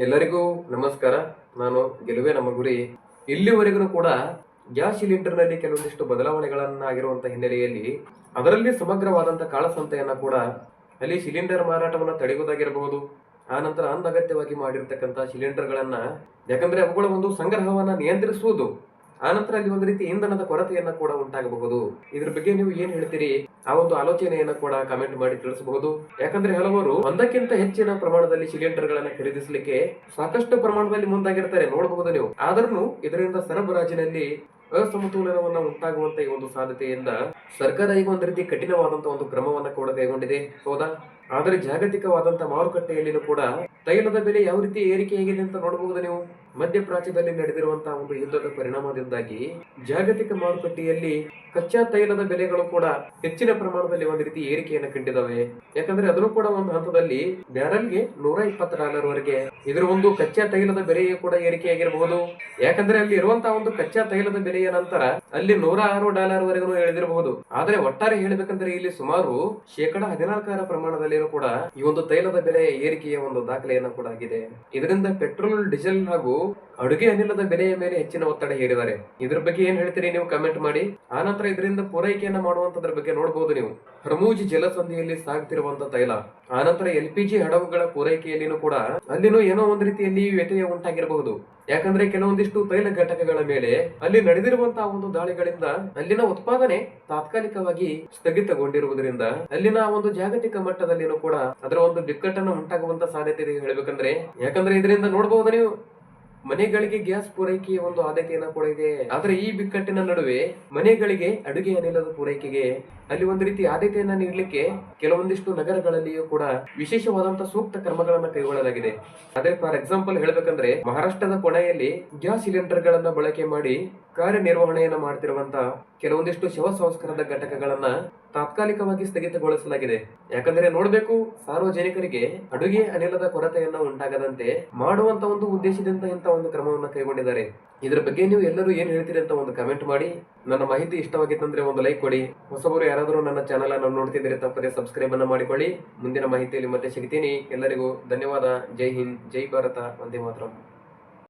ಎಲ್ಲರಿಗೂ ನಮಸ್ಕಾರ. ನಾನು ಗೆಲುವೆ ನಮ್ಮ ಗುರಿ. ಇಲ್ಲಿವರೆಗೂ ಕೂಡ ಗ್ಯಾಸ್ ಸಿಲಿಂಡರ್‌ನಲ್ಲಿ ಕೆಲವೊಂದಿಷ್ಟು ಬದಲಾವಣೆಗಳನ್ನಾಗಿರುವಂತಹ ಹಿನ್ನೆಲೆಯಲ್ಲಿ ಅದರಲ್ಲಿ ಸಮಗ್ರವಾದಂತಹ ಕಾಳಸಂತೆಯನ್ನ ಕೂಡ ಅಲ್ಲಿ ಸಿಲಿಂಡರ್ ಮಾರಾಟವನ್ನ ತಡೆಯುವುದಾಗಿರಬಹುದು. ಆನಂತರ ಅನಗತ್ಯವಾಗಿ ಮಾಡಿರ್ತಕ್ಕಂಥ ಸಿಲಿಂಡರ್‌ಗಳನ್ನ ಯಾಕಂದ್ರೆ ಅವುಗಳ ಒಂದು ಸಂಗ್ರಹವನ್ನ ನಿಯಂತ್ರಿಸುವುದು. ಆನಂತರ ಅಲ್ಲಿ ಒಂದು ರೀತಿ ಇಂಧನದ ಕೊರತೆಯನ್ನ ಕೂಡ ಉಂಟಾಗಬಹುದು. ಇದ್ರ ಬಗ್ಗೆ ನೀವು ಏನ್ ಹೇಳ್ತೀರಿ? ಆ ಒಂದು ಆಲೋಚನೆಯನ್ನ ಕೂಡ ಕಮೆಂಟ್ ಮಾಡಿ ತಿಳಿಸಬಹುದು. ಯಾಕಂದ್ರೆ ಹಲವರು ಒಂದಕ್ಕಿಂತ ಹೆಚ್ಚಿನ ಪ್ರಮಾಣದಲ್ಲಿ ಸಿಲಿಂಡರ್ ಗಳನ್ನ ಖರೀದಿಸಲಿಕ್ಕೆ ಸಾಕಷ್ಟು ಪ್ರಮಾಣದಲ್ಲಿ ಮುಂದಾಗಿರ್ತಾರೆ, ನೋಡಬಹುದು ನೀವು. ಆದ್ರೂ ಇದರಿಂದ ಸರಬರಾಜಿನಲ್ಲಿ ಅಸಮತೋಲನವನ್ನ ಉಂಟಾಗುವಂತ ಈ ಒಂದು ಸಾಧ್ಯತೆಯಿಂದ ಸರ್ಕಾರ ಈಗ ಒಂದು ರೀತಿ ಕಠಿಣವಾದಂತಹ ಒಂದು ಕ್ರಮವನ್ನ ಕೂಡ ಕೈಗೊಂಡಿದೆ, ಹೌದಾ? ಆದರೆ ಜಾಗತಿಕವಾದಂತಹ ಮಾರುಕಟ್ಟೆಯಲ್ಲಿನೂ ಕೂಡ ತೈಲದ ಬೆಲೆ ಯಾವ ರೀತಿ ಏರಿಕೆಯಾಗಿದೆ ಅಂತ ನೋಡಬಹುದು ನೀವು. ಮಧ್ಯಪ್ರಾಚ್ಯದಲ್ಲಿ ನಡೆದಿರುವಂತಹ ಒಂದು ಯುದ್ಧದ ಪರಿಣಾಮದಿಂದಾಗಿ ಜಾಗತಿಕ ಮಾರುಕಟ್ಟೆಯಲ್ಲಿ ಕಚ್ಚಾ ತೈಲದ ಬೆಲೆಗಳು ಕೂಡ ಹೆಚ್ಚಿನ ಪ್ರಮಾಣದಲ್ಲಿ ಒಂದು ರೀತಿ ಏರಿಕೆಯನ್ನು ಕಂಡಿದ್ದಾವೆ. ಯಾಕಂದ್ರೆ ಅದನ್ನು ಕೂಡ ಒಂದು ಹಂತದಲ್ಲಿ ಬ್ಯಾರಲ್ಗೆ $120 ವರೆಗೆ ಇದರ ಒಂದು ಕಚ್ಚಾ ತೈಲದ ಬೆಲೆಯು ಕೂಡ ಏರಿಕೆಯಾಗಿರಬಹುದು. ಯಾಕಂದ್ರೆ ಅಲ್ಲಿ ಇರುವಂತಹ ಒಂದು ಕಚ್ಚಾ ತೈಲದ ಬೆಲೆಯ ನಂತರ ಅಲ್ಲಿ $106 ವರೆಗೂ ಇಳಿದಿರಬಹುದು. ಆದ್ರೆ ಒಟ್ಟಾರೆ ಹೇಳಬೇಕಂದ್ರೆ ಇಲ್ಲಿ ಸುಮಾರು 14% ಪ್ರಮಾಣದಲ್ಲಿ ಕೂಡ ಈ ಒಂದು ತೈಲದ ಬೆಲೆ ಏರಿಕೆಯ ಒಂದು ದಾಖಲೆಯನ್ನು ಕೂಡ ಆಗಿದೆ. ಇದರಿಂದ ಪೆಟ್ರೋಲ್, ಡೀಸೆಲ್ ಹಾಗೂ ಅಡುಗೆ ಅನಿಲದ ಬೆಲೆಯ ಮೇಲೆ ಹೆಚ್ಚಿನ ಒತ್ತಡ ಹೇರಿದ್ದಾರೆ. ಇದ್ರ ಬಗ್ಗೆ ಏನ್ ಹೇಳ್ತೀರಿ ನೀವು ಕಮೆಂಟ್ ಮಾಡಿ. ಆನಂತರ ಇದರಿಂದ ಪೂರೈಕೆಯನ್ನ ಮಾಡುವಂತದ್ರ ಬಗ್ಗೆ ನೋಡಬಹುದು ನೀವು. ಹರ್ಮುಜ್ ಜಲಸಂಧಿಯಲ್ಲಿ ಸಾಗುತ್ತಿರುವಂತಹ ತೈಲ, ಆನಂತರ LPG ಹಡಗುಗಳ ಪೂರೈಕೆಯಲ್ಲಿನೂ ಕೂಡ ಅಲ್ಲಿನೂ ಏನೋ ಒಂದು ರೀತಿಯಲ್ಲಿ ವ್ಯತ್ಯಯ ಉಂಟಾಗಿರಬಹುದು. ಯಾಕಂದ್ರೆ ಕೆಲವೊಂದಿಷ್ಟು ತೈಲ ಘಟಕಗಳ ಮೇಲೆ ಅಲ್ಲಿ ನಡೆದಿರುವಂತಹ ಒಂದು ದಾಳಿಗಳಿಂದ ಅಲ್ಲಿನ ಉತ್ಪಾದನೆ ತಾತ್ಕಾಲಿಕವಾಗಿ ಸ್ಥಗಿತಗೊಂಡಿರುವುದರಿಂದ ಅಲ್ಲಿನ ಒಂದು ಜಾಗತಿಕ ಮಟ್ಟದಲ್ಲಿನೂ ಕೂಡ ಅದರ ಒಂದು ಬಿಕ್ಕಟ್ಟನ್ನು ಉಂಟಾಗುವಂತ ಸಾಧ್ಯತೆ ಇದೆ ಹೇಳ್ಬೇಕಂದ್ರೆ. ಯಾಕಂದ್ರೆ ಇದರಿಂದ ನೋಡಬಹುದು ನೀವು, ಮನೆಗಳಿಗೆ ಗ್ಯಾಸ್ ಪೂರೈಕೆಯ ಒಂದು ಆದ್ಯತೆಯನ್ನ ಕೂಡ ಇದೆ. ಆದ್ರೆ ಈ ಬಿಕ್ಕಟ್ಟಿನ ನಡುವೆ ಮನೆಗಳಿಗೆ ಅಡುಗೆ ಅನಿಲದ ಪೂರೈಕೆಗೆ ಅಲ್ಲಿ ಒಂದು ರೀತಿ ಆದ್ಯತೆಯನ್ನ ನೀಡಲಿಕ್ಕೆ ಕೆಲವೊಂದಿಷ್ಟು ನಗರಗಳಲ್ಲಿಯೂ ಕೂಡ ವಿಶೇಷವಾದಂತಹ ಸೂಕ್ತ ಕ್ರಮಗಳನ್ನ ಕೈಗೊಳ್ಳಲಾಗಿದೆ. ಅದೇ ಫಾರ್ ಎಕ್ಸಾಂಪಲ್ ಹೇಳ್ಬೇಕಂದ್ರೆ, ಮಹಾರಾಷ್ಟ್ರದ ಕೊನೆಯಲ್ಲಿ ಗ್ಯಾಸ್ ಸಿಲಿಂಡರ್ ಗಳನ್ನ ಬಳಕೆ ಮಾಡಿ ಕಾರ್ಯನಿರ್ವಹಣೆಯನ್ನ ಮಾಡ್ತಿರುವಂತಹ ಕೆಲವೊಂದಿಷ್ಟು ಶವ ಸಂಸ್ಕಾರದ ಘಟಕಗಳನ್ನ ತಾತ್ಕಾಲಿಕವಾಗಿ ಸ್ಥಗಿತಗೊಳಿಸಲಾಗಿದೆ. ಯಾಕಂದ್ರೆ ನೋಡ್ಬೇಕು, ಸಾರ್ವಜನಿಕರಿಗೆ ಅಡುಗೆ ಅನಿಲದ ಕೊರತೆಯನ್ನ ಉಂಟಾಗದಂತೆ ಮಾಡುವಂತ ಒಂದು ಉದ್ದೇಶದಿಂದ ಇಂತ ಒಂದು ಕ್ರಮವನ್ನ ಕೈಗೊಂಡಿದ್ದಾರೆ. ಇದ್ರ ಬಗ್ಗೆ ನೀವು ಎಲ್ಲರೂ ಏನ್ ಹೇಳ್ತೀರಿ ಅಂತ ಒಂದು ಕಮೆಂಟ್ ಮಾಡಿ. ನನ್ನ ಮಾಹಿತಿ ಇಷ್ಟವಾಗಿತ್ತಂದ್ರೆ ಒಂದು ಲೈಕ್ ಕೊಡಿ. ಹೊಸಬರು ಯಾರಾದರೂ ನನ್ನ ಚಾನಲ್ ಅನ್ನು ನೋಡ್ತಿದ್ರೆ ತಪ್ಪದೆ ಸಬ್ಸ್ಕ್ರೈಬ್ ಅನ್ನ ಮಾಡಿಕೊಳ್ಳಿ. ಮುಂದಿನ ಮಾಹಿತಿಯಲ್ಲಿ ಮತ್ತೆ ಸಿಗ್ತೀನಿ. ಎಲ್ಲರಿಗೂ ಧನ್ಯವಾದ. ಜೈ ಹಿಂದ್, ಜೈ ಭಾರತ, ವಂದೇ ಮಾತರಂ.